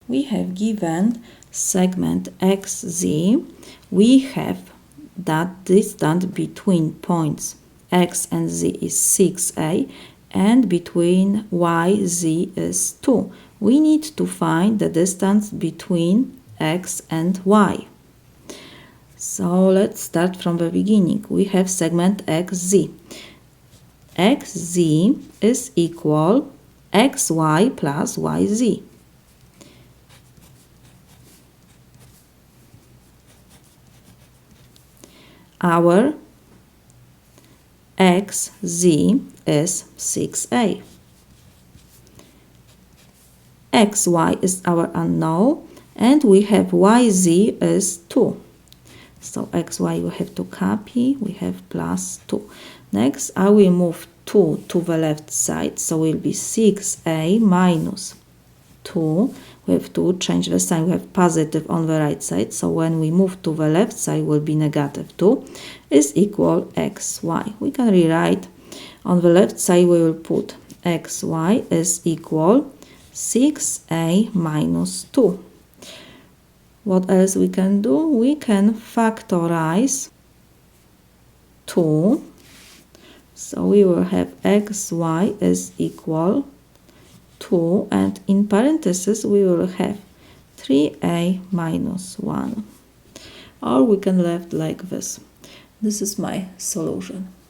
we have given segment XZ. We have that distance between points X and Z is 6a and between Y, Z is 2. We need to find the distance between X and Y. So let's start from the beginning. We have segment XZ. XZ is equal XY plus YZ. Our XZ is 6a. XY is our unknown, and we have YZ is 2. So XY we have to copy, we have plus 2. Next, I will move 2 to the left side, so it will be 6a minus 2. We have to change the sign, we have positive on the right side, so when we move to the left side will be negative 2, is equal xy. We can rewrite on the left side, we will put xy is equal 6a minus 2. What else we can do? We can factorize 2. So we will have xy is equal 2, and in parentheses we will have 3a minus 1. Or we can left like this. This is my solution.